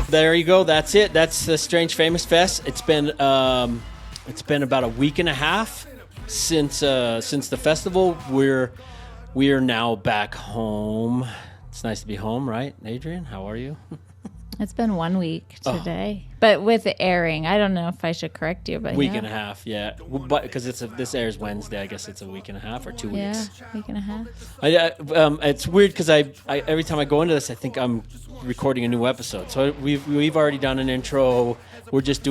There you go. That's it. That's the Strange Famous Fest. It's been about a week and a half since the festival. We are now back home. It's nice to be home, right, Adrienne? How are you? It's been 1 week today, but with the airing, I don't know if I should correct you, but week and a half, yeah. But because this airs Wednesday, I guess it's a week and a half or 2 weeks. Yeah, week and a half. It's weird because I every time I go into this, I think I'm recording a new episode. So we've already done an intro. We're just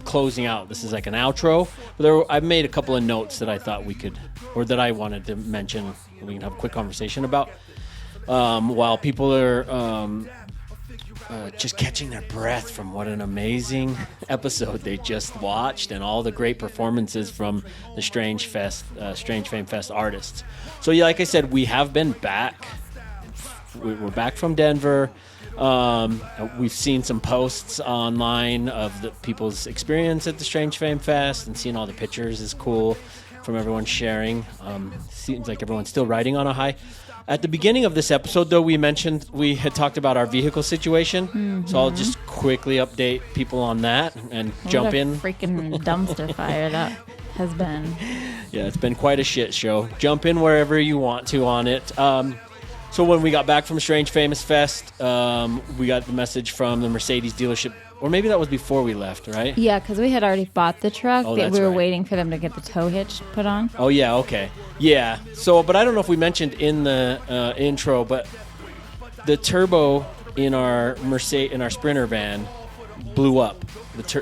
closing out. This is like an outro. But I've made a couple of notes that I thought we could, or that I wanted to mention. We can have a quick conversation about while people are. Just catching their breath from what an amazing episode they just watched and all the great performances from the Strange Fame Fest artists. So yeah, like I said, we have been back. We're back from Denver. We've seen some posts online of the people's experience at the Strange Fame Fest, and seeing all the pictures is cool from everyone sharing. Seems like everyone's still riding on a high. At the beginning of this episode, though, we had talked about our vehicle situation. Mm-hmm. So I'll just quickly update people on that and jump in. Freaking dumpster fire that has been. Yeah, it's been quite a shit show. Jump in wherever you want to on it. So when we got back from Strange Famous Fest, we got the message from the Mercedes dealership. Or maybe that was before we left, right? Yeah, because we had already bought the truck. Oh, we were waiting for them to get the tow hitch put on. Oh, yeah, okay. Yeah. So, but I don't know if we mentioned in the intro, but the turbo in our Sprinter van blew up.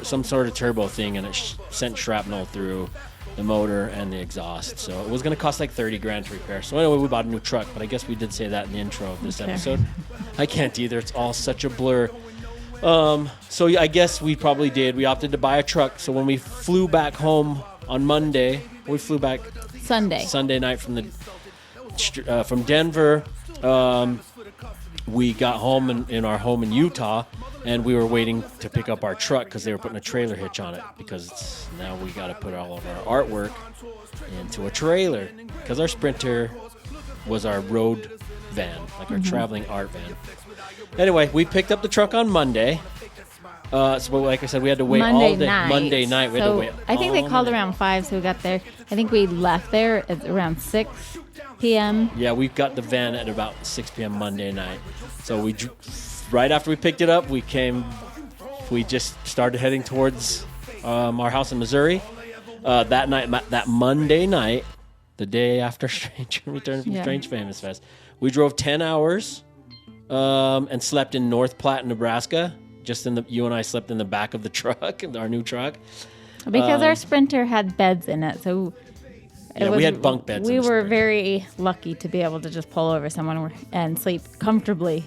Some sort of turbo thing, and it sent shrapnel through the motor and the exhaust. So it was going to cost like $30,000 to repair. So anyway, we bought a new truck, but I guess we did say that in the intro of this episode. I can't either. It's all such a blur. So I guess we probably did. We opted to buy a truck. So when we flew back home on Monday, we flew back Sunday night from Denver. We got home in our home in Utah, and we were waiting to pick up our truck because they were putting a trailer hitch on it, because now we got to put all of our artwork into a trailer, because our Sprinter was our road van, like our traveling art van. Anyway, we picked up the truck on Monday. So like I said, we had to wait all day. Monday night. We had to wait. I think they called around 5, so we got there. I think we left there at around 6 p.m. Yeah, we got the van at about 6 p.m. Monday night. So right after we picked it up, we just started heading towards our house in Missouri. That Monday night, the day after return from Strange Famous Fest, we drove 10 hours. And slept in North Platte, Nebraska. You and I slept in the back of the truck, our new truck. Because our Sprinter had beds in it, so we had bunk beds. We were very lucky to be able to just pull over someone and sleep comfortably.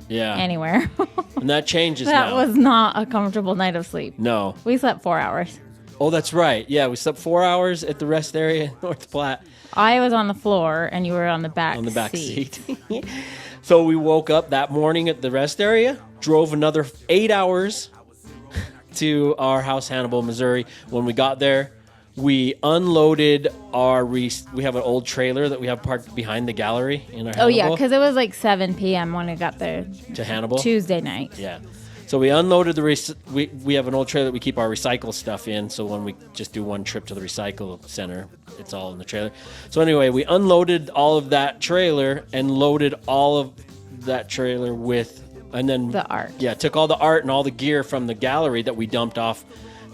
Yeah. Anywhere. And that changes now. That was not a comfortable night of sleep. No. We slept 4 hours. Oh, that's right. Yeah, we slept 4 hours at the rest area in North Platte. I was on the floor, and you were on the back seat. So we woke up that morning at the rest area, drove another 8 hours to our house, Hannibal, Missouri. When we got there, we unloaded we have an old trailer that we have parked behind the gallery in our Hannibal. Oh, yeah, because it was like 7 p.m. when we got there. To Hannibal? Tuesday night. Yeah. So we unloaded we have an old trailer that we keep our recycle stuff in, so when we just do one trip to the recycle center, it's all in the trailer. So anyway, we unloaded all of that trailer and loaded all of that trailer and then the art. Yeah, took all the art and all the gear from the gallery that we dumped off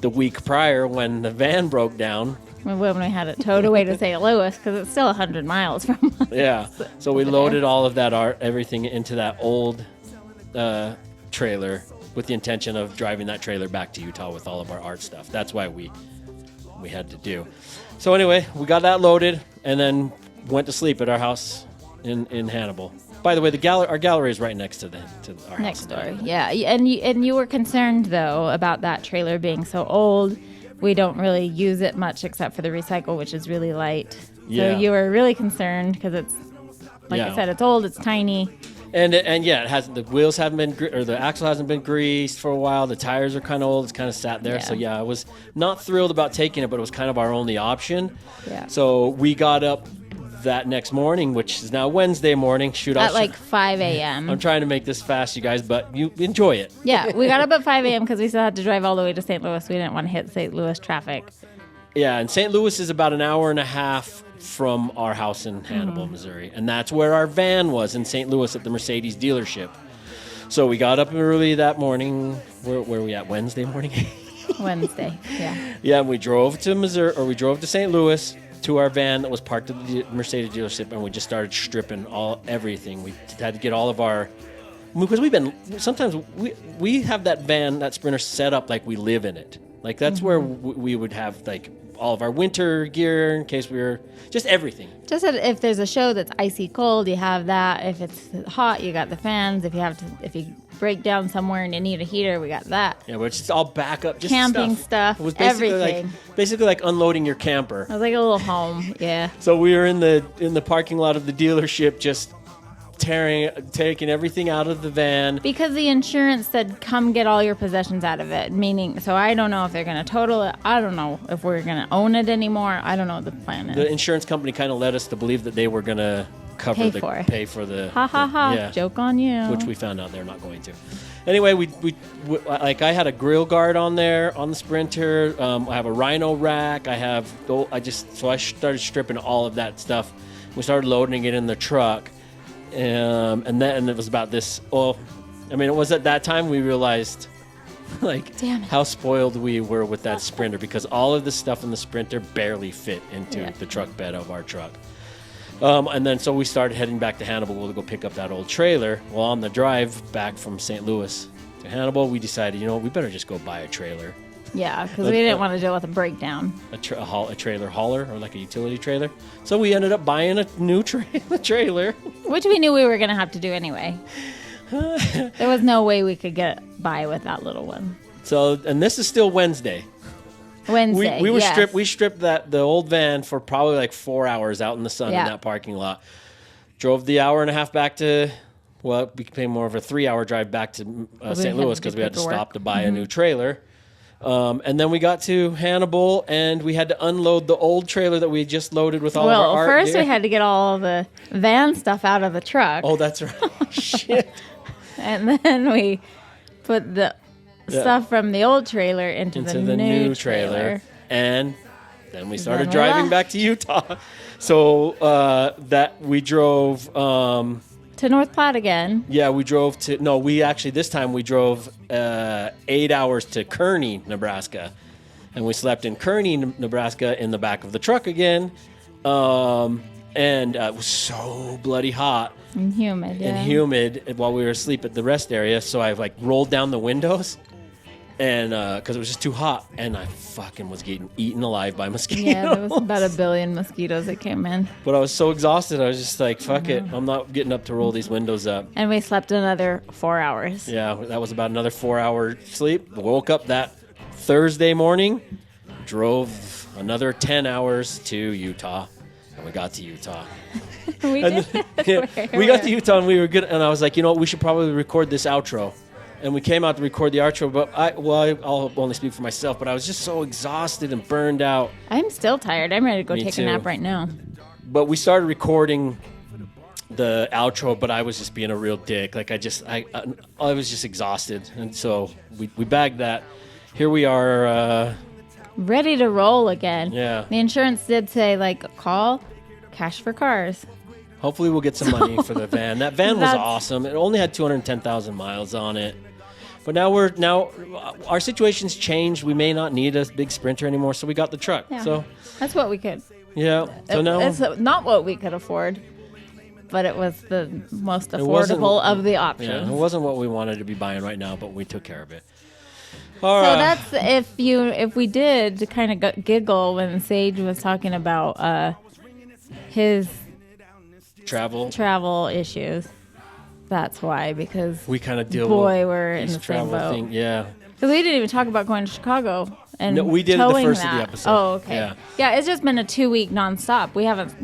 the week prior when the van broke down. When we had it towed away to St. Louis, because it's still 100 miles from us. Yeah, so we loaded all of that art, everything into that old trailer, with the intention of driving that trailer back to Utah with all of our art stuff. That's why we had to do. So anyway, we got that loaded and then went to sleep at our house in Hannibal. By the way, our gallery is right next to our house. Next door, yeah. And you were concerned, though, about that trailer being so old. We don't really use it much except for the recycle, which is really light. Yeah. So you were really concerned because it's, like I said, it's old, it's tiny. And the wheels haven't been, or the axle hasn't been greased for a while. The tires are kind of old. It's kind of sat there. Yeah. So I was not thrilled about taking it, but it was kind of our only option. Yeah. So we got up that next morning, which is now Wednesday morning. Shoot, At like 5 a.m. I'm trying to make this fast, you guys, but you enjoy it. Yeah, we got up at 5 a.m. because we still had to drive all the way to St. Louis. We didn't want to hit St. Louis traffic. Yeah, and St. Louis is about an hour and a half from our house in Hannibal, Missouri. And that's where our van was, in St. Louis at the Mercedes dealership. So we got up early that morning. Where were we at? Wednesday morning? Wednesday, yeah. Yeah, and we drove to Missouri, or we drove to St. Louis to our van that was parked at the Mercedes dealership, and we just started stripping everything. We had to get all of our, because sometimes we have that van, that Sprinter set up like we live in it. Like that's where we would have like all of our winter gear in case we were, just everything. Just that if there's a show that's icy cold, you have that. If it's hot, you got the fans. If you break down somewhere and you need a heater, we got that. Yeah, but it's just all backup, just camping stuff. It was basically everything. basically like unloading your camper. It was like a little home, yeah. So we were in the parking lot of the dealership, just taking everything out of the van. Because the insurance said, come get all your possessions out of it. Meaning, so I don't know if they're going to total it. I don't know if we're going to own it anymore. I don't know what the plan is. The insurance company kind of led us to believe that they were going to pay for the ha ha ha, yeah, joke on you. which we found out they're not going to. Anyway, we like I had a grill guard on there on the Sprinter. I have a Rhino rack. I started stripping all of that stuff. We started loading it in the truck. And it was about this. Well, I mean, it was at that time we realized, like, how spoiled we were with that Sprinter, because all of the stuff in the Sprinter barely fit into the truck bed of our truck. And then so we started heading back to Hannibal to go pick up that old trailer. Well, on the drive back from St. Louis to Hannibal, we decided, we better just go buy a trailer. Yeah, because we didn't want to deal with a breakdown. A trailer hauler, or like a utility trailer. So we ended up buying a new trailer. Which we knew we were going to have to do anyway. There was no way we could get by with that little one. So, and this is still Wednesday. We stripped the old van for probably like 4 hours out in the sun in that parking lot. Drove the hour and a half back to, well, it became more of a 3-hour drive back to St. Louis because we had to stop to buy a new trailer. And then we got to Hannibal, and we had to unload the old trailer that we had just loaded with all of our art. Well, first we had to get all the van stuff out of the truck. Oh, that's right. Shit. And then we put the stuff from the old trailer into the new trailer. And then we started driving back to Utah. So that we drove... to North Platte again. Yeah, this time we drove 8 hours to Kearney, Nebraska. And we slept in Kearney, Nebraska in the back of the truck again. And it was so bloody hot. And humid. While we were asleep at the rest area. So I rolled down the windows. And because it was just too hot, and I fucking was getting eaten alive by mosquitoes. Yeah, there was about 1 billion mosquitoes that came in. But I was so exhausted, I was just like, fuck it. I'm not getting up to roll these windows up. And we slept another 4 hours. Yeah, that was about another 4-hour sleep. Woke up that Thursday morning, drove another 10 hours to Utah, and we got to Utah. We did. We got to Utah, and we were good. And I was like, we should probably record this outro. And we came out to record the outro, but I'll only speak for myself, but I was just so exhausted and burned out. I'm still tired. I'm ready to go take a nap right now. But we started recording the outro, but I was just being a real dick. Like I was just exhausted. And so we bagged that. Here we are. Ready to roll again. Yeah. The insurance did say, call Cash for Cars. Hopefully we'll get some money for the van. That van was awesome. It only had 210,000 miles on it. But now our situation's changed. We may not need a big Sprinter anymore, so we got the truck. Yeah. So that's what we could. Yeah. So now it's not what we could afford, but it was the most affordable of the options. Yeah, it wasn't what we wanted to be buying right now, but we took care of it. All right. So that's if we did kind of giggle when Sage was talking about his travel issues. That's why, because we kind of deal we're in the same boat. Thing. Yeah. Because we didn't even talk about going to Chicago and we did it the first of the episode. Oh, okay. Yeah, it's just been a 2-week nonstop.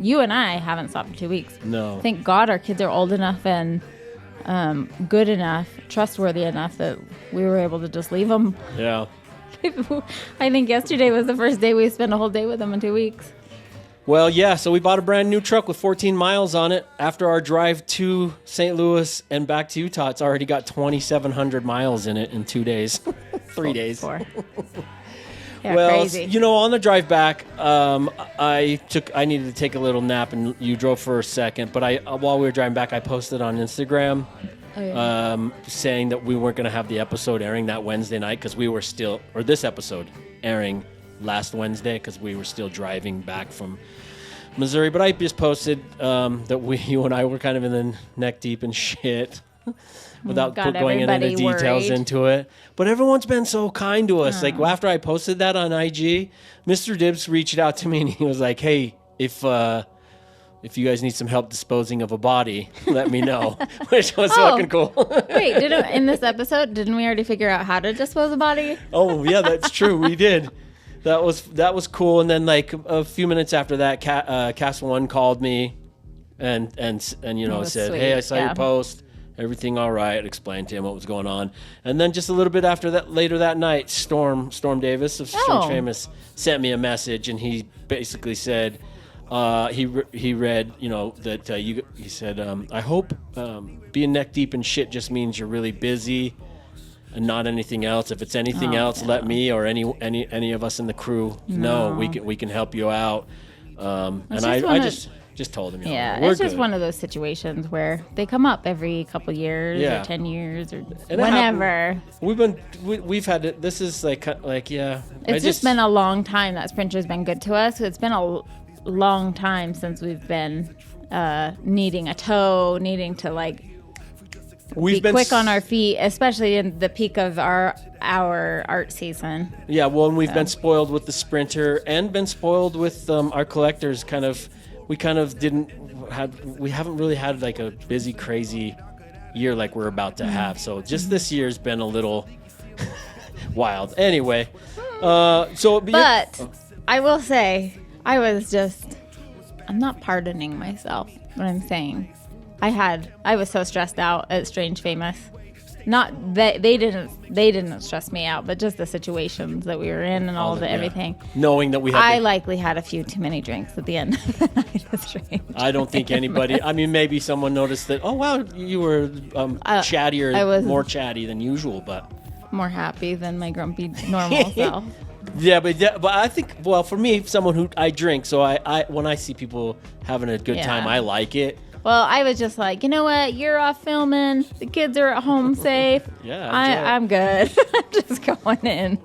You and I haven't stopped for 2 weeks. No. Thank God our kids are old enough and good enough, trustworthy enough that we were able to just leave them. Yeah. I think yesterday was the first day we spent a whole day with them in 2 weeks. Well, yeah, so we bought a brand new truck with 14 miles on it. After our drive to St. Louis and back to Utah, it's already got 2,700 miles in it in 2 days. 3 days. 4. Yeah, Well, crazy. you know, on the drive back, I needed to take a little nap, and you drove for a second. But while we were driving back, I posted on Instagram saying that we weren't going to have the episode airing that Wednesday night because we were still, or this episode airing last Wednesday because we were still driving back from Missouri. But I just posted that you and I were kind of in the neck deep in shit. Without going into the details into it. But everyone's been so kind to us. Like after I posted that on IG, Mr. Dibbs reached out to me and he was like, hey, if you guys need some help disposing of a body, let me know. Which was fucking cool. Wait, in this episode, didn't we already figure out how to dispose a body? Oh, yeah, that's true. We did. That was cool. And then like a few minutes after that, cas-one called me and you know, said, sweet. hey, I saw your post. Everything all right. Explained to him what was going on. And then just a little bit after that, later that night, Storm Davis of Strange Famous sent me a message, and he basically said, he read, you know, that he said, I hope being neck deep in shit just means you're really busy and not anything else. If it's anything else, let me or any of us in the crew know. We can help you out. And I just told him, yeah, we're it's just good. one of those situations where they come up every couple years or 10 years or And whenever. We've had it. This is like yeah. It's just been a long time that Sprinter's been good to us. It's been a long time since we've been needing a tow, needing to like be quick on our feet, especially in the peak of our art season. Yeah, well, and we've been spoiled with the Sprinter and been spoiled with our collectors. We haven't really had like a busy, crazy year like we're about to have. So just this year's been a little wild. Anyway, but I will say I'm not pardoning myself. What I'm saying, I was so stressed out at Strange Famous. Not that they didn't stress me out, but just the situations that we were in and all of it, everything. Knowing that I likely had a few too many drinks at the end of the night of Strange. I don't think anybody. I mean, maybe someone noticed that. Oh wow, you were chattier, I was more chatty than usual, but more happy than my grumpy normal self. Yeah, but I think, well, for me, someone who I drink, so I when I see people having a good time, I like it. Well, I was just like, you know what? You're off filming. The kids are at home safe. Yeah, I'm good. I'm just going in.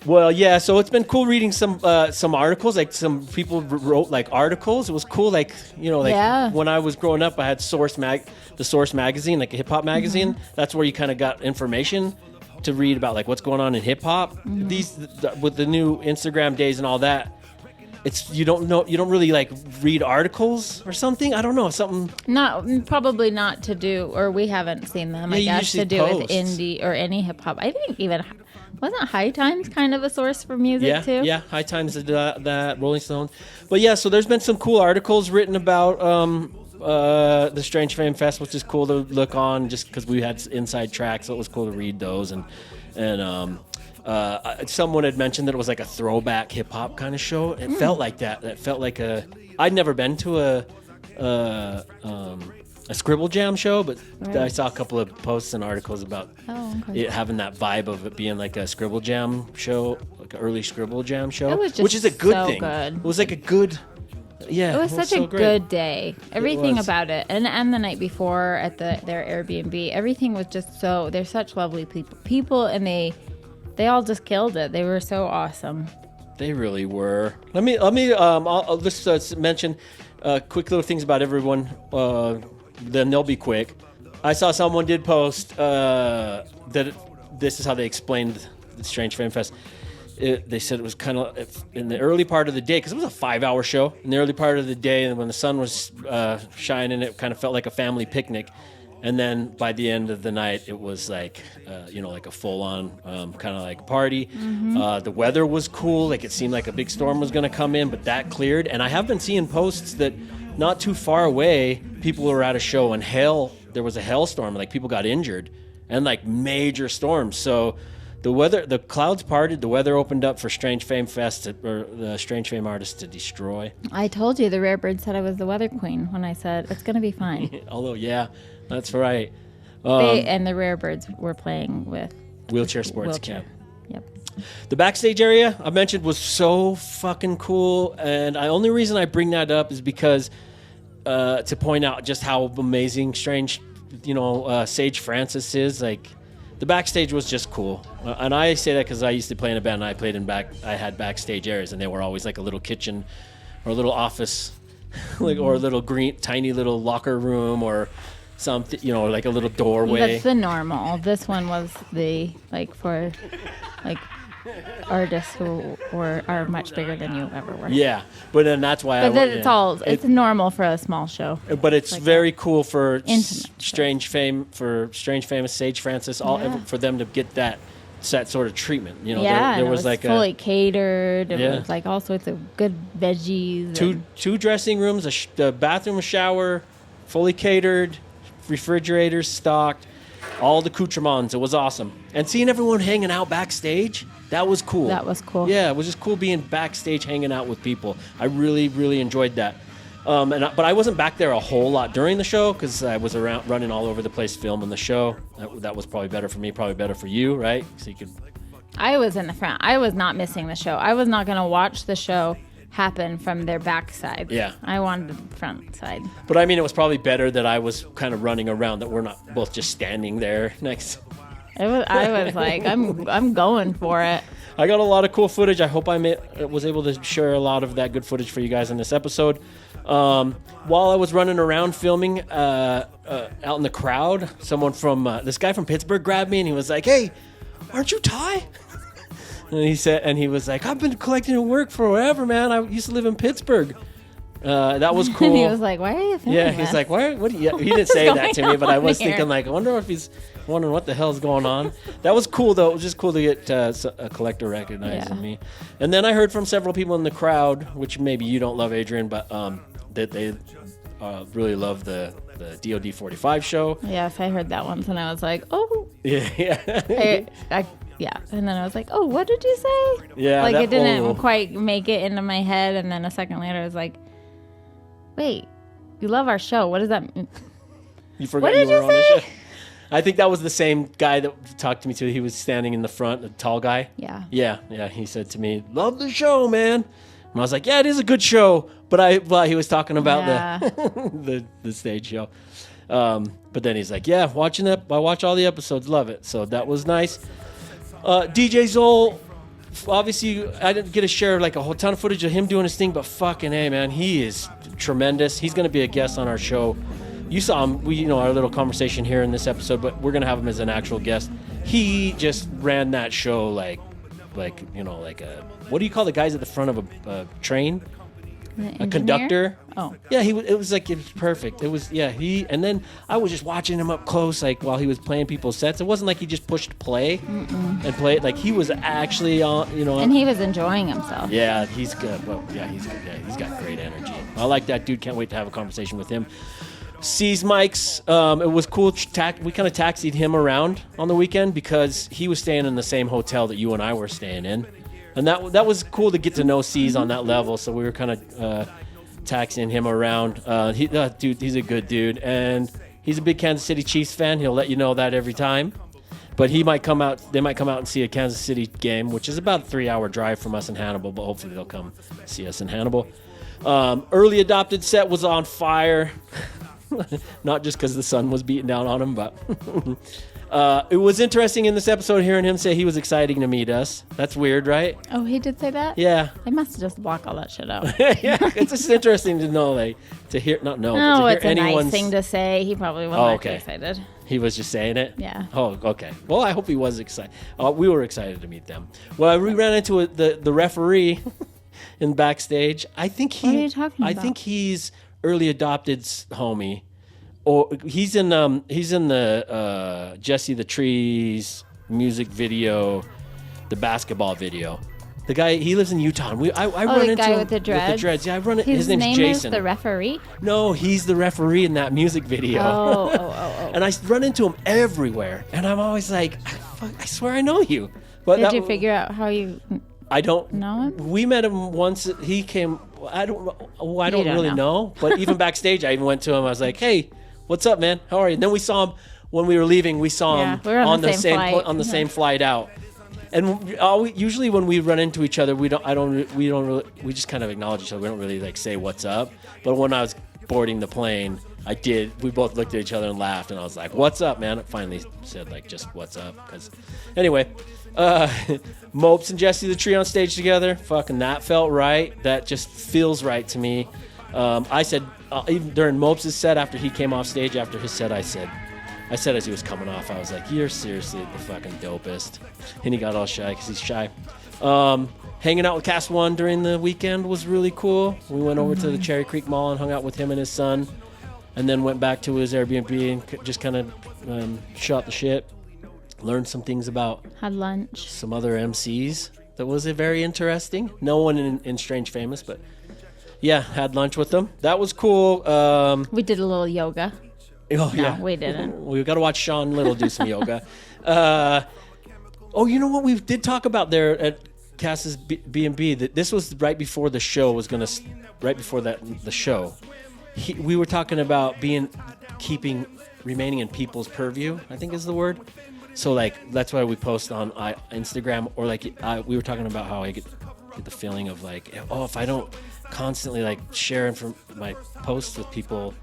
Well, yeah. So it's been cool reading some articles. Like some people wrote like articles. It was cool. Like when I was growing up, I had the Source magazine, like a hip hop magazine. Mm-hmm. That's where you kind of got information to read about like what's going on in hip hop. Mm-hmm. With the new Instagram days and all that. You don't really like read articles or something. I don't know, something. Probably not to do, or we haven't seen them. I guess to do with indie or any hip hop. I think even wasn't High Times kind of a source for music too. Yeah, High Times that Rolling Stone. But yeah, so there's been some cool articles written about the Strange Fame Fest, which is cool to look on, just because we had inside tracks, so it was cool to read those and. Someone had mentioned that it was like a throwback hip hop kind of show. It felt like that. It felt like I'd never been to a Scribble Jam show, but I saw a couple of posts and articles about it having that vibe of it being like a Scribble Jam show, like an early Scribble Jam show, which is a good thing. Good. It was like a good. Yeah, it was such a good day. Everything about it, and the night before at their Airbnb, everything was just so. They're such lovely people, and they all just killed it. They were so awesome. They really were. I'll just mention quick little things about everyone. Then they'll be quick. I saw someone did post that this is how they explained the Strange Fame Fest. They said it was kind of in the early part of the day, because it was a 5-hour show. In the early part of the day, and when the sun was shining, it kind of felt like a family picnic. And then by the end of the night, it was like, like a full-on kind of like party. Mm-hmm. The weather was cool. Like it seemed like a big storm was going to come in, but that cleared. And I have been seeing posts that not too far away, people were at a show and there was a hailstorm. Like people got injured and like major storms. So the clouds parted, the weather opened up for Strange Fame Fest, or the Strange Fame artists to destroy. I told you the rare bird said I was the weather queen when I said it's going to be fine. Although, yeah, that's right. And the rare birds were playing with Wheelchair Sports Camp. Yep. The backstage area I mentioned was so fucking cool, and the only reason I bring that up is because to point out just how amazing Strange, Sage Francis is. Like, the backstage was just cool, and I say that because I used to play in a band. And I had backstage areas, and they were always like a little kitchen or a little office, or a little tiny little locker room, or something, like a little doorway. That's the normal. This one was for artists who are much bigger than you ever were. Yeah, but then that's why. It's normal for a small show. But it's very cool for Strange Famous Sage Francis, for them to get that sort of treatment. There was like fully catered. It was like all sorts of good veggies. Two dressing rooms, a bathroom, a shower, fully catered, refrigerators stocked, all the accoutrements. It was awesome. And seeing everyone hanging out backstage, that was cool. Yeah, it was just cool being backstage hanging out with people. I really, really enjoyed that. But I wasn't back there a whole lot during the show because I was around running all over the place filming the show. That was probably better for me, probably better for you, right? So you could. I was in the front. I was not missing the show. I was not going to watch the show happen from their backside. Yeah. I wanted the front side. But I mean, it was probably better that I was kind of running around, that we're not both just standing there next. I was like, I'm going for it. I got a lot of cool footage. I hope I was able to share a lot of that good footage for you guys in this episode. While I was running around filming out in the crowd, someone from this guy from Pittsburgh grabbed me and he was like, "Hey, aren't you Ty?" And he was like, "I've been collecting your work forever, man. I used to live in Pittsburgh." That was cool. And he was like, "Why are you filming Yeah, he's this? like, "Why? What?" He didn't say that to me, but I was thinking, like, I wonder if he's wondering what the hell's going on. That was cool, though. It was just cool to get a collector recognizing me. And then I heard from several people in the crowd, which maybe you don't love, Adrienne, but that they really love the DOD45 show. Yes, I heard that once, and I was like, "Oh." Yeah. Yeah, and then I was like, "Oh, what did you say?" Yeah, like it didn't quite make it into my head, and then a second later, I was like, "Wait, you love our show? What does that mean?" You forgot you were on the show. I think that was the same guy that talked to me too. He was standing in the front, the tall guy. Yeah. Yeah. He said to me, "Love the show, man." And I was like, "Yeah, it is a good show." But he was talking about the stage show. But then he's like, "Yeah, I watch all the episodes, love it." So that was nice. DJ Zoll, obviously I didn't get to share like a whole ton of footage of him doing his thing, but fucking hey, man, he is tremendous. He's going to be a guest on our show. You saw him, our little conversation here in this episode, but we're going to have him as an actual guest. He just ran that show like a, what do you call the guys at the front of a train? A conductor. Oh. Yeah, it was perfect. It was, and then I was just watching him up close, like while he was playing people's sets. It wasn't like he just pushed play and played. Like he was actually on, And he was enjoying himself. Yeah, he's good. Well, yeah, he's good. Yeah, he's got great energy. I like that dude. Can't wait to have a conversation with him. C's Mike's, it was cool. We kind of taxied him around on the weekend because he was staying in the same hotel that you and I were staying in. And that was cool to get to know C's on that level. So we were kind of taxiing him around. Dude, he's a good dude. And he's a big Kansas City Chiefs fan. He'll let you know that every time. But they might come out and see a Kansas City game, which is about a 3-hour drive from us in Hannibal. But hopefully they'll come see us in Hannibal. Early Adopted set was on fire. Not just because the sun was beating down on him, but... it was interesting in this episode hearing him say he was excited to meet us. That's weird, right? Oh, he did say that? Yeah. I must have just block all that shit out. Yeah, it's just interesting to know, to hear, but to hear it's a nice thing to say. He probably wasn't excited. He was just saying it? Yeah. Oh, okay. Well, I hope he was excited. We were excited to meet them. Well, we ran into the referee in backstage. What are you talking about? I think he's Early Adopted's homie. Or he's in the Jesse the Trees music video, the basketball video. The guy, he lives in Utah. I run into guy him with the dreads. Yeah, his name's name Jason. Is the referee? No, he's the referee in that music video. Oh. And I run into him everywhere, and I'm always like, I swear I know you. But Did you figure out how you I don't know him? We met him once. He came. I don't really know. But even backstage, I even went to him. I was like, "Hey, what's up, man? How are you?" And then we saw him when we were leaving. We saw him we were on the same flight. On the same flight out. And usually when we run into each other, we just kind of acknowledge each other. We don't really like say what's up. But when I was boarding the plane, I did. We both looked at each other and laughed, and I was like, "What's up, man?" I finally said like just "What's up?" Because anyway, Mopes and Jesse the Tree on stage together. Fucking that felt right. That just feels right to me. I said even during Mopes' set after he came off stage after his set, I said as he was coming off, I was like, "You're seriously the fucking dopest." And he got all shy because he's shy. Hanging out with cas-one during the weekend was really cool. We went over to the Cherry Creek Mall and hung out with him and his son, and then went back to his Airbnb and just kind of shot the shit. Learned some things about Had lunch. some other MCs. That was very interesting. No one in Strange Famous, but yeah, had lunch with them. That was cool. We did a little yoga. Oh, yeah. No, we didn't. We got to watch Sean Little do some yoga. You know what? We did talk about there at Cass's B&B that this was right before the show was going to, right before the show. We were talking about remaining in people's purview, I think is the word. So, like, that's why we post on Instagram, or like we were talking about how I get the feeling of like, oh, if I don't constantly like share my posts with people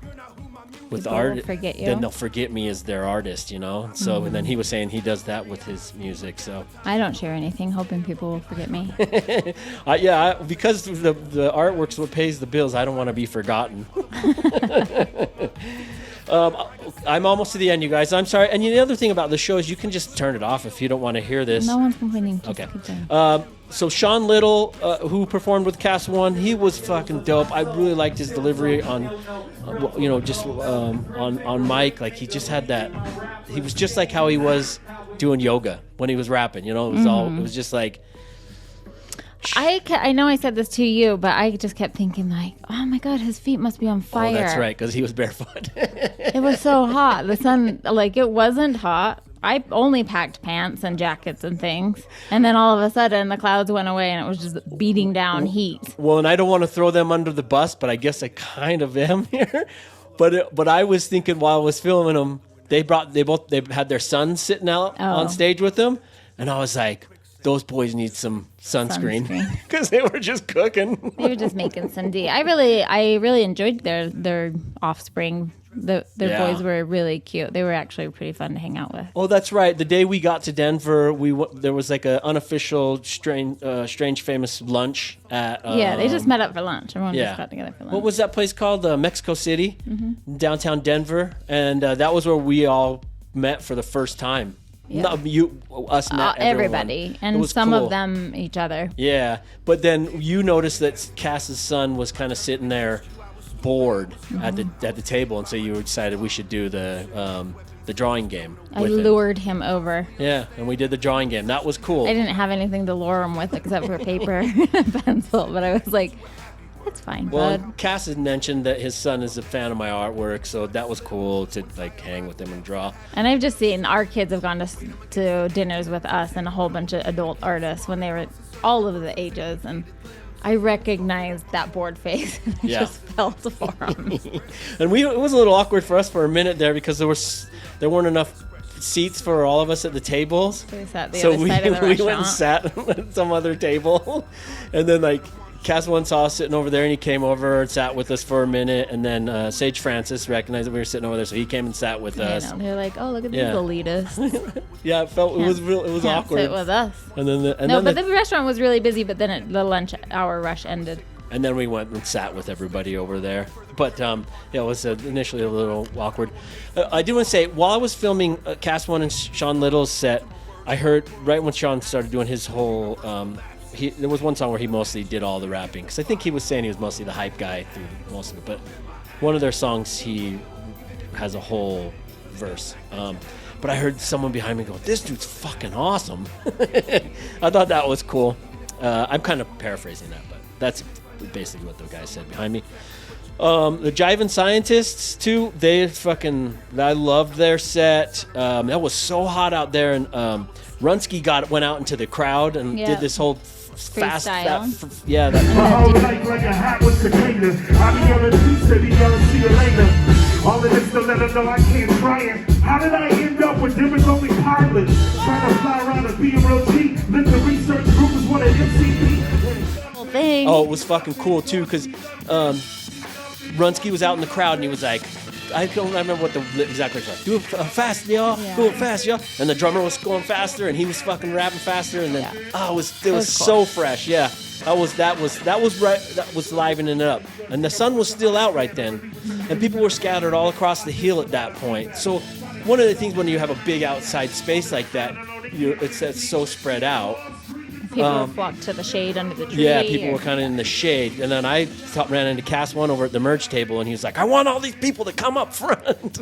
with the art, then they'll forget me as their artist, you know. So and then he was saying he does that with his music. So I don't share anything, hoping people will forget me. Because the artwork's what pays the bills. I don't want to be forgotten. I'm almost to the end, you guys. I'm sorry. And the other thing about the show is you can just turn it off if you don't want to hear this. No one's complaining. Okay. So Sean Little, who performed with cas-one, he was fucking dope. I really liked his delivery on mic. Like he just had that. He was just like how he was doing yoga when he was rapping. You know, it was all. It was just like. I know I said this to you, but I just kept thinking like, oh my God, his feet must be on fire. Oh, that's right, because he was barefoot. It was so hot. The sun, like, it wasn't hot. I only packed pants and jackets and things. And then all of a sudden the clouds went away and it was just beating down heat. Well, and I don't want to throw them under the bus, but I guess I kind of am here. But I was thinking while I was filming them, they had their sons sitting out on stage with them. And I was like, those boys need some sunscreen because they were just cooking. They were just making some D. I really enjoyed their offspring. Their boys were really cute. They were actually pretty fun to hang out with. Oh, that's right. The day we got to Denver, there was like an unofficial Strange Famous lunch at. They just met up for lunch. Everyone just got together for lunch. What was that place called? Mexico City, downtown Denver, and that was where we all met for the first time. Yeah. Not us, met everybody, and some of them each other. Yeah, but then you noticed that Cass's son was kind of sitting there, bored at the table, and so you decided we should do the drawing game. I lured him over. Yeah, and we did the drawing game. That was cool. I didn't have anything to lure him with except for paper and pencil, but I was like, it's fine, well, bud. Cass had mentioned that his son is a fan of my artwork, so that was cool to like hang with him and draw. And I've just seen our kids have gone to dinners with us and a whole bunch of adult artists when they were all of the ages, and I recognized that bored face. And I just felt for them. And it was a little awkward for us for a minute there because there weren't enough seats for all of us at the tables. So we sat the other side of the restaurant. We went and sat at some other table, and then like. cas-one saw us sitting over there, and he came over and sat with us for a minute. And then Sage Francis recognized that we were sitting over there, so he came and sat with us. They're like, "Oh, look at these elitists." Yeah, it was awkward. Sit with us. And then the restaurant was really busy, but then the lunch hour rush ended. And then we went and sat with everybody over there. But it was initially a little awkward. I do want to say, while I was filming cas-one and Sean Little's set, I heard right when Sean started doing his whole. There was one song where he mostly did all the rapping, because I think he was saying he was mostly the hype guy through most of it. But one of their songs, he has a whole verse. But I heard someone behind me go, "This dude's fucking awesome." I thought that was cool. I'm kind of paraphrasing that, but that's it. basically what the guy said behind me. The Jivin' Scientists too. I loved their set. That was so hot out there, and Runsky went out into the crowd and did this whole fast. Freestyle. My whole life like a hat with cicada. I be yelling pizza, be yelling see you later. All of this to let them know I can't try it. How did I end up with them as only pilots? Trying to fly around and be a real G. Let the research group is one of MCP. Thing. Oh, it was fucking cool too, because Runsky was out in the crowd and he was like, I don't remember what the exact lyrics were. Do it fast, y'all. Do it fast, y'all. And the drummer was going faster, and he was fucking rapping faster. And then, it was cool. so fresh. Yeah, that was right. That was livening it up. And the sun was still out right then, and people were scattered all across the hill at that point. So, one of the things when you have a big outside space like that, it's so spread out. People flocked to the shade under the tree. Yeah, people were kind of in the shade. And then I ran into cas-one over at the merch table, and he was like, I want all these people to come up front.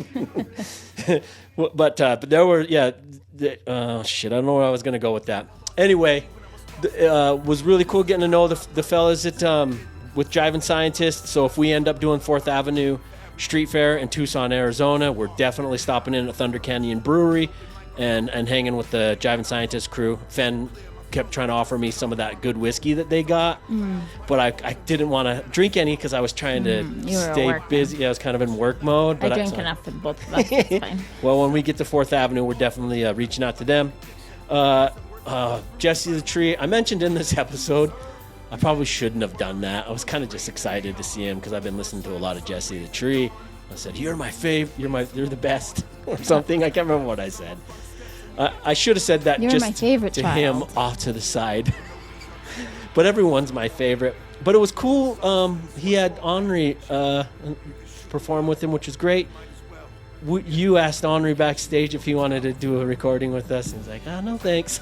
but there were, shit, I don't know where I was going to go with that. Anyway, was really cool getting to know the fellas at with Jivin' Scientists. So if we end up doing 4th Avenue Street Fair in Tucson, Arizona, we're definitely stopping in at Thunder Canyon Brewery and hanging with the Jivin' Scientists crew. Fenn kept trying to offer me some of that good whiskey that they got, but I didn't want to drink any because I was trying to stay busy. Yeah, I was kind of in work mode. But I drank enough for both of us. It's fine. Well, when we get to 4th Avenue, we're definitely reaching out to them. Jesse the Tree, I mentioned in this episode, I probably shouldn't have done that. I was kind of just excited to see him because I've been listening to a lot of Jesse the Tree. I said, you're my fave, you're the best, or something. I can't remember what I said. I should have said that You're just my favorite to child. him off to the side. But everyone's my favorite. But it was cool. He had Henri perform with him, which was great. You asked Henri backstage if he wanted to do a recording with us. And he's like, no thanks.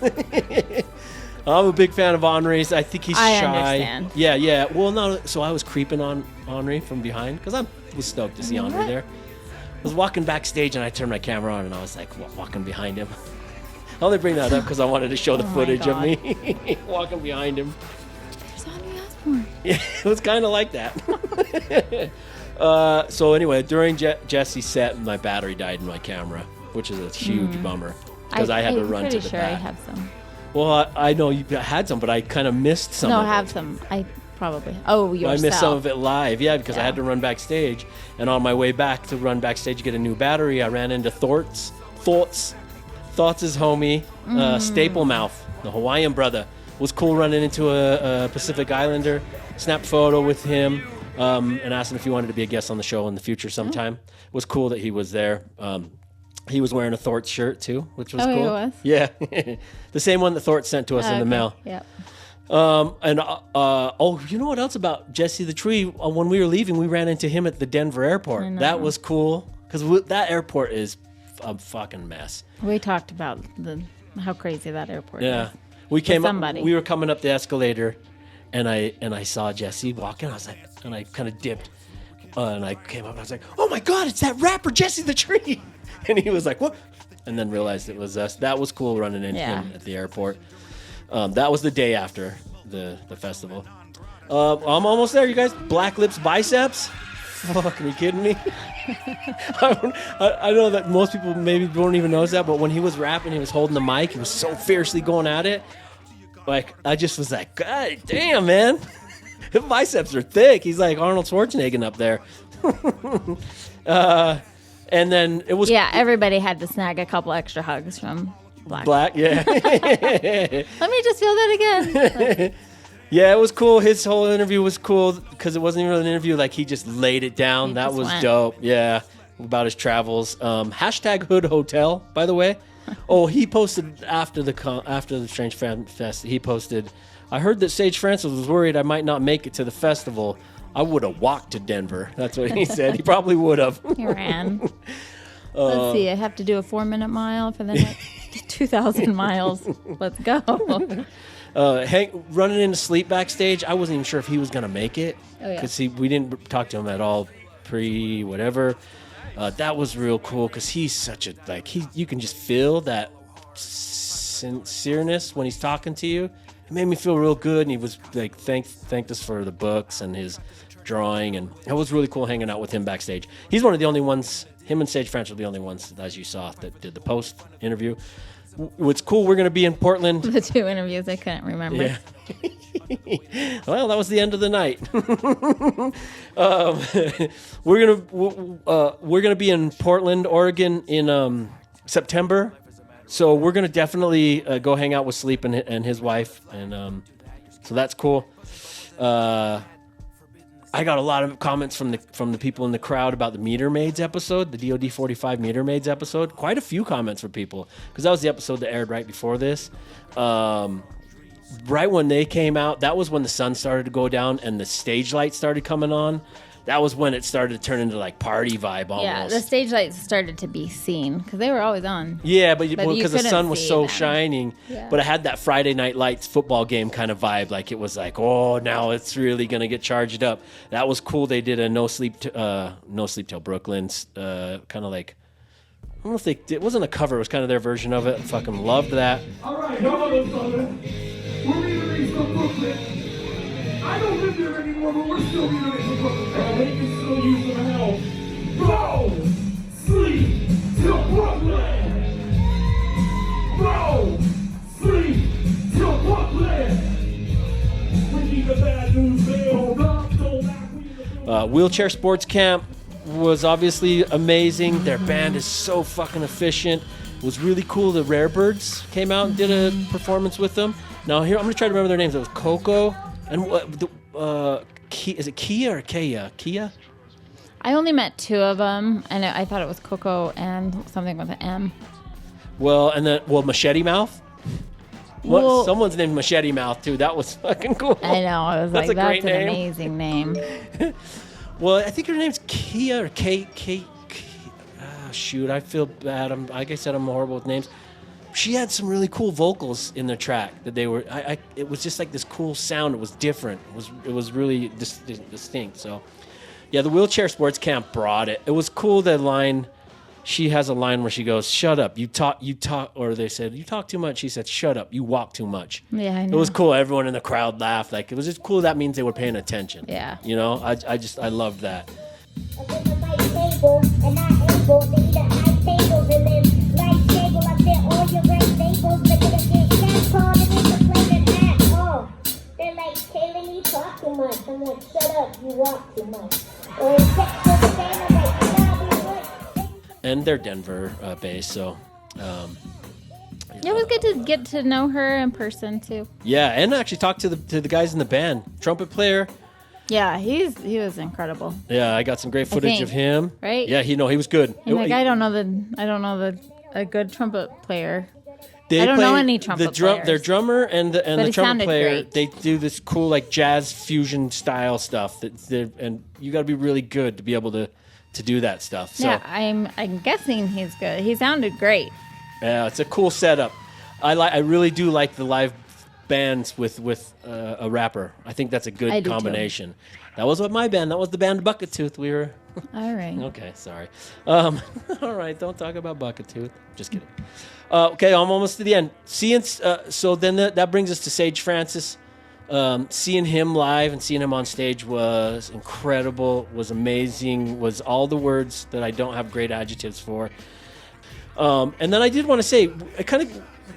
I'm a big fan of Henri's. I think he's shy. I understand. Yeah. Well, no, so I was creeping on Henri from behind because I was stoked to see Henri there. I was walking backstage and I turned my camera on and I was like walking behind him. I only bring that up because I wanted to show the footage of me walking behind him. Yeah, it was kind of like that. So anyway, during Jesse's set, my battery died in my camera, which is a huge bummer because I had to run to the back. I have some. Well, I know you had some, but I kind of missed some. No, of I have it. some. I probably. Oh, yourself. I missed some of it live, because I had to run backstage, and on my way back to run backstage to get a new battery, I ran into Thoughts' homie, Staple Mouth, the Hawaiian brother. It was cool running into a Pacific Islander, snapped photo with him, and asked him if he wanted to be a guest on the show in the future sometime. It was cool that he was there. He was wearing a Thorts shirt too, which was cool. He was? Yeah, the same one that Thorts sent to us in the mail. Yep. You know what else about Jesse the Tree? When we were leaving, we ran into him at the Denver airport. That was cool because that airport is a fucking mess. We talked about how crazy that airport is. Yeah, we came somebody. up. We were coming up the escalator, and I saw Jesse walking. I was like, and I kind of dipped, and I came up. And I was like, oh my god, it's that rapper Jesse the Tree, and he was like, what? And then realized it was us. That was cool running into him at the airport. That was the day after the festival. I'm almost there, you guys. Black Lips Biceps. Fuck, are you kidding me? I know that most people maybe don't even notice that, but when he was rapping, he was holding the mic. He was so fiercely going at it. Like, I just was like, God damn, man. His biceps are thick. He's like Arnold Schwarzenegger up there. And then it was... Yeah, everybody had to snag a couple extra hugs from Black. Yeah. Let me just feel that again. Yeah, it was cool. His whole interview was cool because it wasn't even an interview. Like, he just laid it down. That was dope. Yeah, about his travels. Hashtag Hood Hotel, by the way. Oh, he posted after the Strange Fan Fest. He posted, I heard that Sage Francis was worried I might not make it to the festival. I would have walked to Denver. That's what he said. He probably would have. He ran. Let's see. I have to do a 4-minute mile for the next 2,000 miles. Let's go. Hank running into sleep backstage. I wasn't even sure if he was gonna make it because we didn't talk to him at all pre-whatever. That was real cool because he's such a you can just feel that sincereness when he's talking to you. it made me feel real good. And he was like, thanked us for the books and his drawing. And it was really cool hanging out with him backstage. He's one of the only ones, him and Sage Francis were the only ones, as you saw, that did the post interview. What's cool, we're going to be in Portland. The 2 interviews I couldn't remember. Yeah. Well, that was the end of the night. We're gonna be in Portland, Oregon in September. So we're gonna definitely go hang out with Sleep and his wife, and so that's cool. I got a lot of comments from the people in the crowd about the Meter Maids episode, the DOD45 Meter Maids episode. Quite a few comments from people, because that was the episode that aired right before this. Right when they came out, that was when the sun started to go down and the stage lights started coming on. That was when it started to turn into like party vibe almost. Yeah, the stage lights started to be seen because they were always on. Yeah, but because the sun was so them. shining. Yeah. But it had that Friday Night Lights football game kind of vibe. Like it was like, oh, now it's really gonna get charged up. That was cool. They did a No Sleep Till Brooklyn's kind of like. I don't know if it wasn't a cover. It was kind of their version of it. I fucking loved that. All right, y'all know something. We're released from Brooklyn. I don't live there anymore, but we're still released from Brooklyn. And they can still use some help. Go! Sleep till Brooklyn! Go! Sleep till Brooklyn! We need the bad news, man. Hold up, don't act. Wheelchair Sports Camp was obviously amazing. Their band is so fucking efficient. It was really cool. The Rarebirds came out and did a performance with them. Now here, I'm gonna try to remember their names. It was Coco and is it Kia or Kea? Kia? I only met 2 of them, and I thought it was Coco and something with an M. Well, and then Machete Mouth. Well, someone's named Machete Mouth too. That was fucking cool. I know. I was That's like, a great that's an name. amazing name. Well, I think her name's Kia or Kate. Shoot, I feel bad. Like I said, I'm horrible with names. She had some really cool vocals in the track that they were. It was just like this cool sound. It was different. It was really distinct. So, yeah, the Wheelchair Sports Camp brought it. It was cool. That line. She has a line where she goes, "Shut up, you talk," or they said, "You talk too much." She said, "Shut up, you walk too much." Yeah, I know. It was cool. Everyone in the crowd laughed. Like it was just cool. That means they were paying attention. Yeah. You know, I loved that. They're like, Kaylin, you talk too much. I'm like, shut up, you walk too much. And they're Denver based, so. It was good to get to know her in person too. Yeah, and actually talk to the guys in the band. Trumpet player. Yeah, he was incredible. Yeah, I got some great footage think, of him. right? Yeah, he was good. And like, I don't know a good trumpet player. They I don't know play any trumpet players. Their drummer and the But he trumpet sounded player. great. They do this cool like jazz fusion style stuff. And you got to be really good to be able to do that stuff. So, Yeah, I'm guessing he's good. He sounded great. yeah, it's a cool setup. I really do like the live bands with a rapper. I think that's a I good do combination. That was what my band. That was the band Buckettooth. We were. All right. Okay, sorry. All right, don't talk about Buckettooth. Just kidding. Okay, I'm almost to the end. So then that brings us to Sage Francis. Seeing him live and seeing him on stage was incredible, was amazing, was all the words that I don't have great adjectives for. And then I did want to say,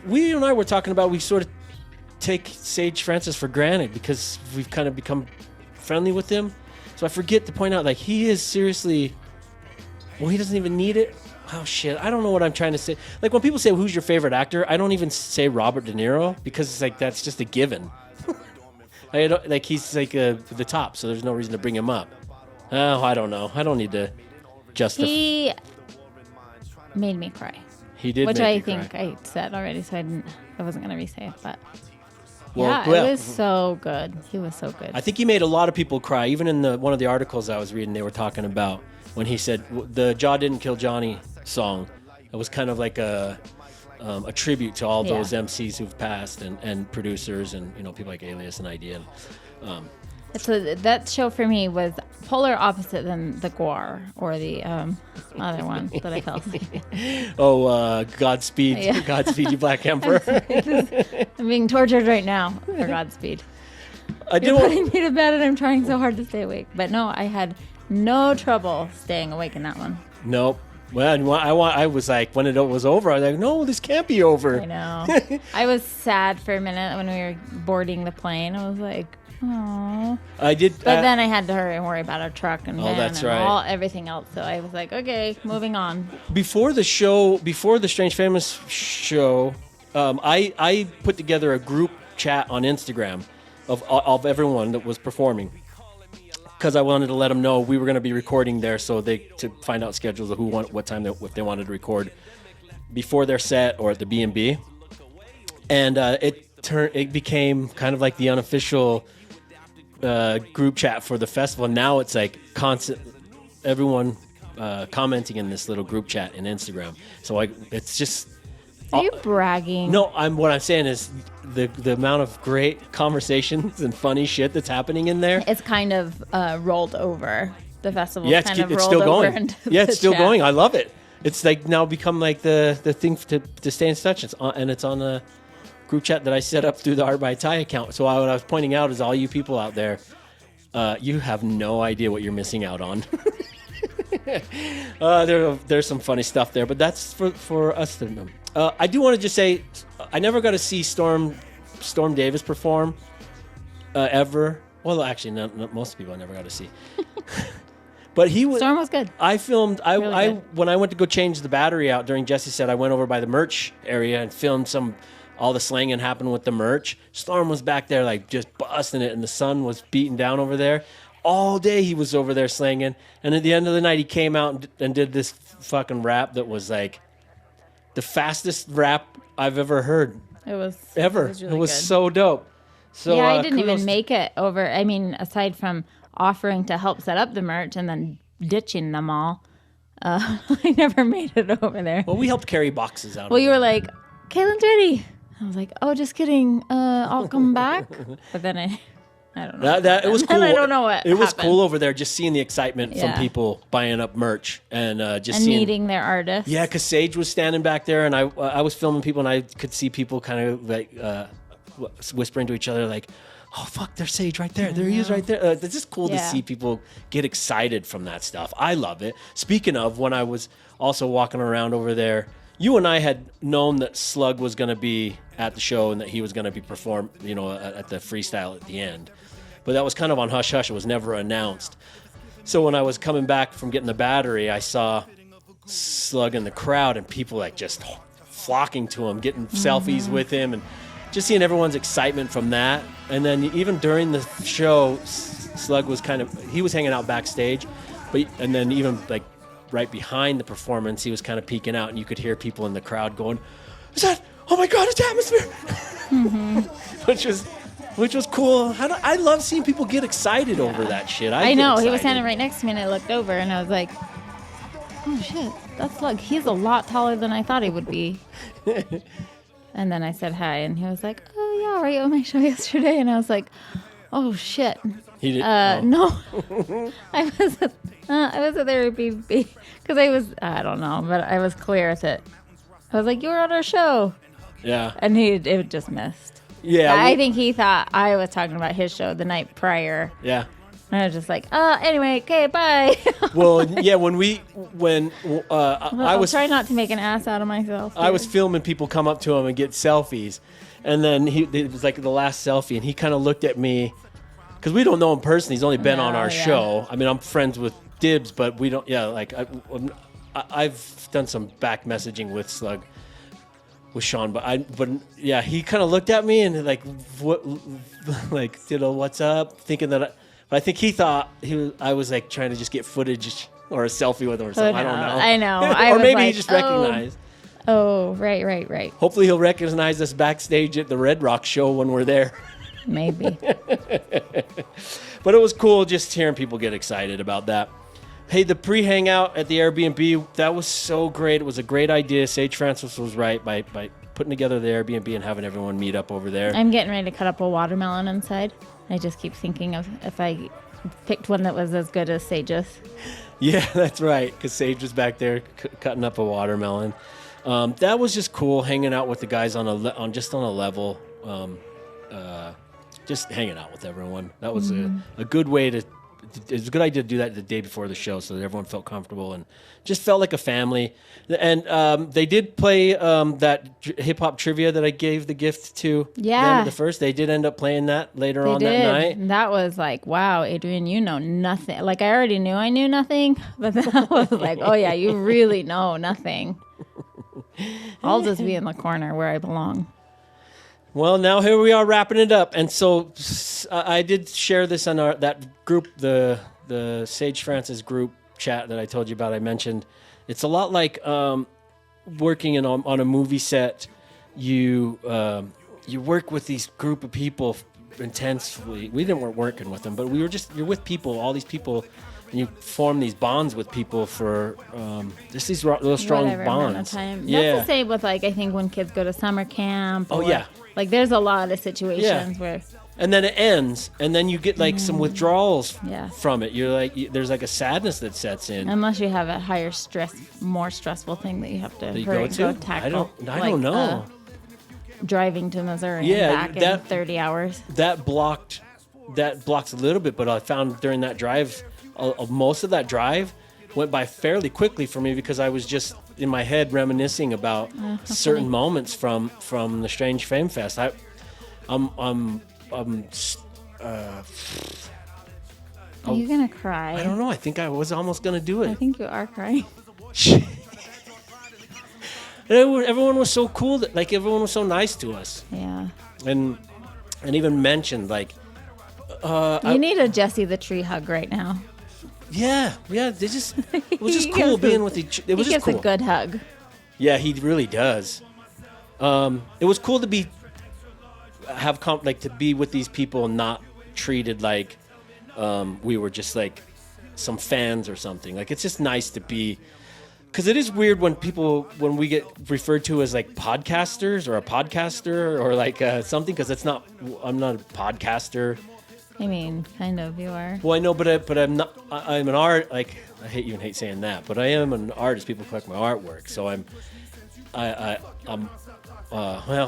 we and I were talking about, we sort of take Sage Francis for granted because we've kind of become friendly with him. So I forget to point out, like, he is seriously, well, he doesn't even need it. Oh, shit. I don't know what I'm trying to say. Like, when people say, who's your favorite actor? I don't even say Robert De Niro because it's like, that's just a given. He's like the top, so there's no reason to bring him up. Oh, I don't know. I don't need to justify. He made me cry. He did, which make I you think cry. I said already, so I wasn't gonna re-say it, but Well, it was so good. He was so good. I think he made a lot of people cry. Even in one of the articles I was reading, they were talking about when he said the "Jaw Didn't Kill Johnny" song. It was kind of like a tribute to all those MCs who've passed and producers and people like Alias and Idea. So that show for me was polar opposite than the Guar or the other one that I fell asleep. Godspeed. Yeah. Godspeed, you Black Emperor. I'm being tortured right now for Godspeed. I did You're want, putting me to bed and I'm trying so hard to stay awake. But no, I had no trouble staying awake in that one. Nope. Well, I was like, when it was over, I was like, no, this can't be over. I know. I was sad for a minute when we were boarding the plane. I was like, oh. I did. But then I had to hurry and worry about our truck and van that's and right. everything else. So I was like, okay, moving on. Before the Strange Famous show, I put together a group chat on Instagram of everyone that was performing, because I wanted to let them know we were going to be recording there, so to find out schedules of what time if they wanted to record before their set or at the B&B, and it became kind of like the unofficial group chat for the festival. Now it's like constant, everyone commenting in this little group chat in Instagram. So it's just. Are you bragging? No, what I'm saying is the amount of great conversations and funny shit that's happening in there. It's kind of rolled over. The festival Yeah, kind of it's rolled still over going. into Yeah, the it's still chat. going. I love it. It's like now become like the thing to stay in touch. It's on a group chat that I set up through the ArtByTai account. So what I was pointing out is all you people out there, you have no idea what you're missing out on. There's some funny stuff there, but that's for us to know. I do want to just say, I never got to see Storm Davis perform ever. Well, actually, not most people I never got to see. But Storm was good. I filmed. Really good. When I went to go change the battery out during Jesse's set, I went over by the merch area and filmed all the slanging happened with the merch. Storm was back there like just busting it, and the sun was beating down over there. All day he was over there slanging, and at the end of the night he came out and did this fucking rap that was like the fastest rap I've ever heard. It was Ever. It was, really it was good. so dope. So Yeah, I didn't kudos even make it over. I mean, aside from offering to help set up the merch and then ditching them all, I never made it over there. Well, we helped carry boxes out. Well, you were like, Caitlin's ready. I was like, oh, just kidding. I'll come back. But then I don't know. It was cool. I don't know what It was happened. cool over there, just seeing the excitement from Yeah. people buying up merch and just And seeing. meeting their artists. Yeah, because Sage was standing back there, and I was filming people, and I could see people kind of like whispering to each other, like, "Oh fuck, there's Sage right there. There he is right there." It's just cool to Yeah. see people get excited from that stuff. I love it. Speaking of, when I was also walking around over there, you and I had known that Slug was going to be at the show and that he was going to be perform, at the freestyle at the end. But that was kind of on hush hush. It was never announced. So when I was coming back from getting the battery, I saw Slug in the crowd and people like just flocking to him, getting selfies with him, and just seeing everyone's excitement from that. And then even during the show, Slug was he was hanging out backstage, and then even like right behind the performance, he was kind of peeking out, and you could hear people in the crowd going, "Oh my God, it's atmosphere!" Which was cool. I love seeing people get excited over that shit. I know. He was standing right next to me, and I looked over, and I was like, oh, shit, that's Slug. He's a lot taller than I thought he would be. And then I said hi, and he was like, oh, yeah, were you on my show yesterday? And I was like, oh, shit. He did. No. I was at therapy because I don't know, but I was clear that I was like, you were on our show. Yeah. And it just missed. Yeah. I think he thought I was talking about his show the night prior. Yeah. And I was just like, anyway, okay, bye. Well, yeah. I was trying not to make an ass out of myself. I was filming people come up to him and get selfies, and then it was like the last selfie, and he kind of looked at me because we don't know him personally. He's only been on our show. I mean, I'm friends with Dibs, but we don't. Yeah, like I've done some back messaging with Slug. With Sean, but yeah, he kind of looked at me and like, what, like, what's up? Thinking that, but I think he thought I was like trying to just get footage or a selfie with him or something. Oh, I don't know. I know. Or maybe he just recognized. Oh, right. Hopefully he'll recognize us backstage at the Red Rock show when we're there. Maybe. But it was cool just hearing people get excited about that. Hey, the pre-hangout at the Airbnb, that was so great. It was a great idea. Sage Francis was right by putting together the Airbnb and having everyone meet up over there. I'm getting ready to cut up a watermelon inside. I just keep thinking of if I picked one that was as good as Sage's. Yeah, that's right. Because Sage was back there cutting up a watermelon. That was just cool, hanging out with the guys on a level, just hanging out with everyone. That was a good way to. It was a good idea to do that the day before the show, so that everyone felt comfortable and just felt like a family. And they did play that hip hop trivia that I gave the gift to. Yeah, them at the first. They did end up playing that later on did. that night. And that was like, wow, Adrienne, you know nothing. Like I already knew I knew nothing, but that was like, oh yeah, you really know nothing. I'll just be in the corner where I belong. Well, now here we are wrapping it up, and so I did share this on that group, the Sage Francis group chat that I told you about. I mentioned it's a lot like working on a movie set. You work with these group of people intensely. We weren't working with them, but you're with people, all these people, and you form these bonds with people for just these real strong Whatever bonds. amount of time. Yeah. That's the same with like I think when kids go to summer camp. Oh, yeah. Like there's a lot of situations where. And then it ends, and then you get like some withdrawals from it. You're like, there's like a sadness that sets in. Unless you have a higher stress, more stressful thing that you have to go tackle. I don't know. Driving to Missouri and back in 30 hours. That blocks a little bit, but I found during that drive, most of that drive went by fairly quickly for me because I was just in my head reminiscing about certain moments from the Strange Fame Fest. Are you gonna cry? I don't know. I think I was almost gonna do it. I think you are crying. Everyone was so cool. Everyone was so nice to us. Yeah. And even mentioned like. You need a Jesse the Tree hug right now. Yeah. It was just cool being with each. It was he just gives cool. a good hug. Yeah, he really does. It was cool to be with these people and not treated like we were just like some fans or something. Like it's just nice to be, because it is weird when we get referred to as like podcasters or a podcaster or like something, because I'm not a podcaster. I mean, kind of, you are. Well, I know, but I'm not. I'm an art. Like I hate saying that, but I am an artist. People collect my artwork, so I'm. Well,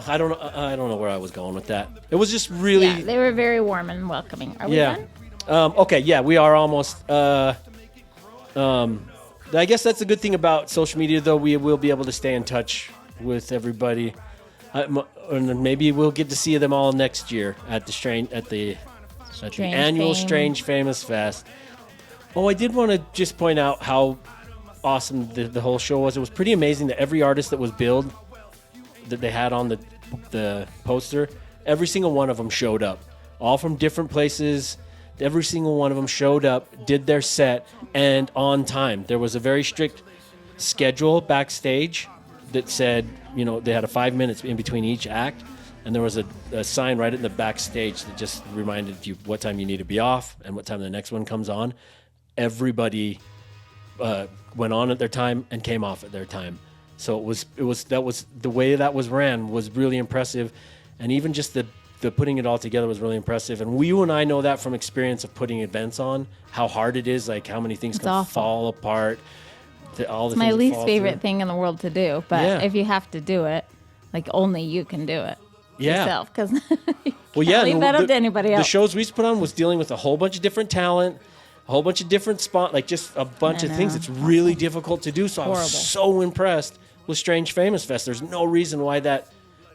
I don't know where I was going with that. It was just really. Yeah, they were very warm and welcoming. Are we done? Okay. Yeah, we are almost. I guess that's a good thing about social media, though. We will be able to stay in touch with everybody, and maybe we'll get to see them all next year at the annual Strange Famous Fest. Oh, I did want to just point out how awesome the whole show was. It was pretty amazing that every artist that was billed that they had on the poster, every single one of them showed up, all from different places. Every single one of them showed up, did their set, and on time. There was a very strict schedule backstage that said, they had 5 minutes in between each act. And there was a sign right in the backstage that just reminded you what time you need to be off and what time the next one comes on. Everybody went on at their time and came off at their time. So that was the way that was ran was really impressive, and even just the putting it all together was really impressive. And you and I know that from experience of putting events on, how hard it is, like how many things can fall apart. It's my least favorite thing in the world to do, but if you have to do it, like only you can do it. Yourself, because leave that up to anybody else. The shows we used to put on was dealing with a whole bunch of different talent, a whole bunch of different just a bunch of things. It's really difficult to do. So I was so impressed with Strange Famous Fest. There's no reason why that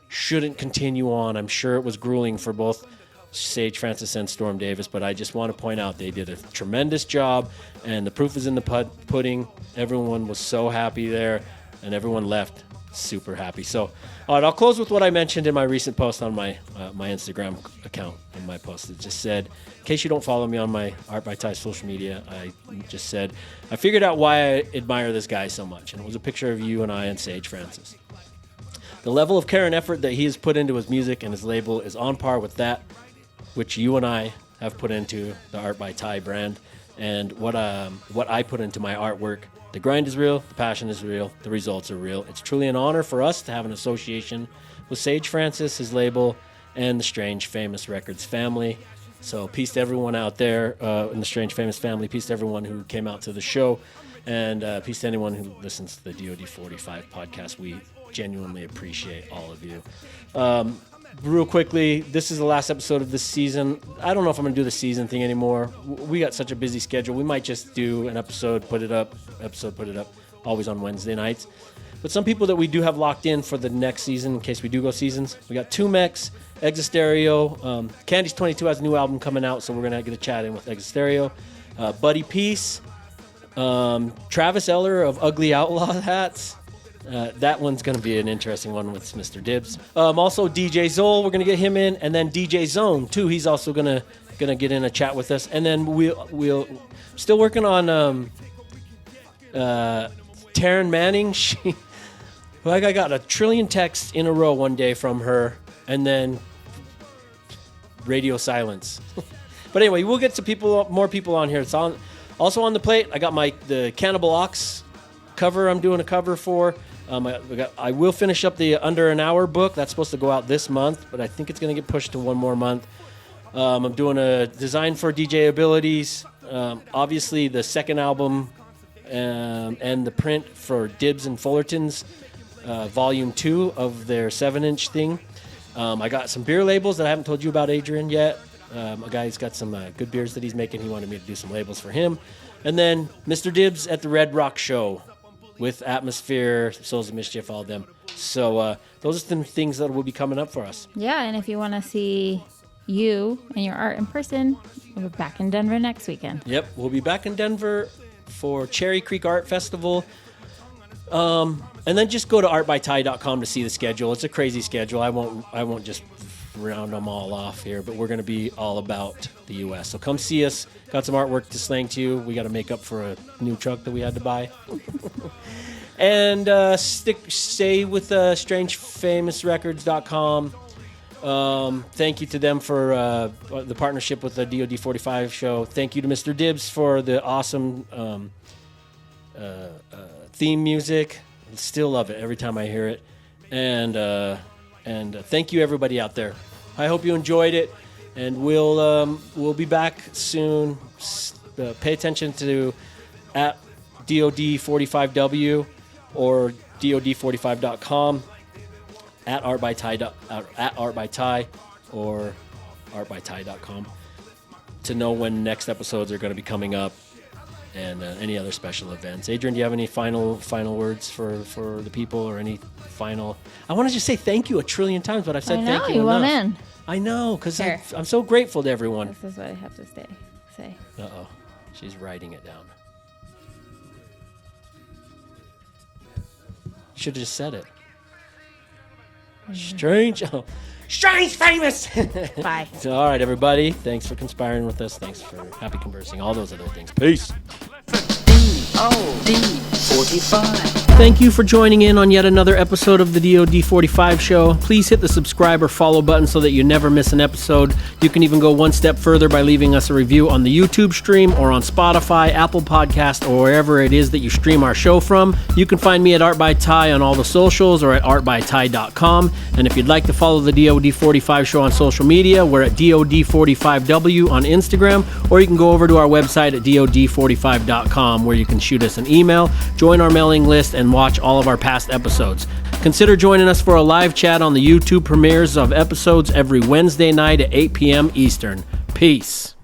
shouldn't continue on. I'm sure it was grueling for both Sage Francis and Storm Davis, but I just want to point out they did a tremendous job, and the proof is in the pudding. Everyone was so happy there, and everyone left super happy. So, all right, I'll close with what I mentioned in my recent post on my Instagram account. In my post, it just said, in case you don't follow me on my ArtByTai social media, I just said, I figured out why I admire this guy so much, and it was a picture of you and I and Sage Francis. The level of care and effort that he has put into his music and his label is on par with that which you and I have put into the ArtByTai brand, and what I put into my artwork. The grind is real, the passion is real, the results are real. It's truly an honor for us to have an association with Sage Francis, his label, and the Strange Famous Records family. So peace to everyone out there in the Strange Famous family. Peace to everyone who came out to the show. And peace to anyone who listens to the DOD45 podcast. We genuinely appreciate all of you. Real quickly, this is the last episode of this season. I don't know if I'm going to do the season thing anymore. We got such a busy schedule. We might just do an episode, put it up, always on Wednesday nights. But some people that we do have locked in for the next season, in case we do go seasons, we got Tumex, Exostereo. Candy's 22 has a new album coming out, so we're going to get a chat in with Exostereo. Buddy Peace. Travis Eller of Ugly Outlaw Hats. That one's going to be an interesting one with Mr. Dibbs. Also, DJ Zol, we're going to get him in. And then DJ Zone, too. He's also going to get in a chat with us. And then we'll still working on Taryn Manning. I got a trillion texts in a row one day from her, and then radio silence. But anyway, we'll get to more people on here. It's also on the plate. I got the Cannibal Ox cover. I'm doing a cover for. I will finish up the Under an Hour book. That's supposed to go out this month, but I think it's going to get pushed to one more month. I'm doing a design for DJ Abilities. Obviously, the second album and the print for Dibbs and Fullerton's Volume 2 of their 7-inch thing. I got some beer labels that I haven't told you about, Adrian, yet. A guy's got some good beers that he's making. He wanted me to do some labels for him. And then Mr. Dibbs at the Red Rock Show with Atmosphere, Souls of Mischief, all of them. So those are some things that will be coming up for us. Yeah, and if you want to see you and your art in person, we're back in Denver next weekend. Yep, we'll be back in Denver for Cherry Creek Art Festival. And then just go to ArtByTai.com to see the schedule. It's a crazy schedule. I won't just round them all off here, but we're going to be all about the U.S. So come see us. Got some artwork to slang to you. We got to make up for a new truck that we had to buy. And stay with StrangeFamousRecords.com. Thank you to them for the partnership with the DOD45 show. Thank you to Mr. Dibbs for the awesome theme music. Still love it every time I hear it. And thank you everybody out there. I hope you enjoyed it, and we'll be back soon. Pay attention to at DOD45W or DOD45.com, at ArtByTai or ArtByTai.com to know when next episodes are going to be coming up. And any other special events. Adrian, do you have any final words for the people, or any final? I want to just say thank you a trillion times, but I've said thank you enough. I know, you won't in. I know, because I'm so grateful to everyone. This is what I have to say. Uh-oh. She's writing it down. Should have just said it. Strange famous. Bye. So, all right, everybody. Thanks for conspiring with us. Thanks for happy conversing. All those other things. Peace. DOD45. Thank you for joining in on yet another episode of the DOD45 show. Please hit the subscribe or follow button so that you never miss an episode. You can even go one step further by leaving us a review on the YouTube stream or on Spotify, Apple Podcast, or wherever it is that you stream our show from. You can find me at ArtByTai on all the socials or at ArtByTai.com. And if you'd like to follow the DOD45 show on social media, we're at DOD45W on Instagram, or you can go over to our website at DOD45.com, where you can shoot us an email, join our mailing list, and watch all of our past episodes. Consider joining us for a live chat on the YouTube premieres of episodes every Wednesday night at 8 p.m. Eastern. Peace.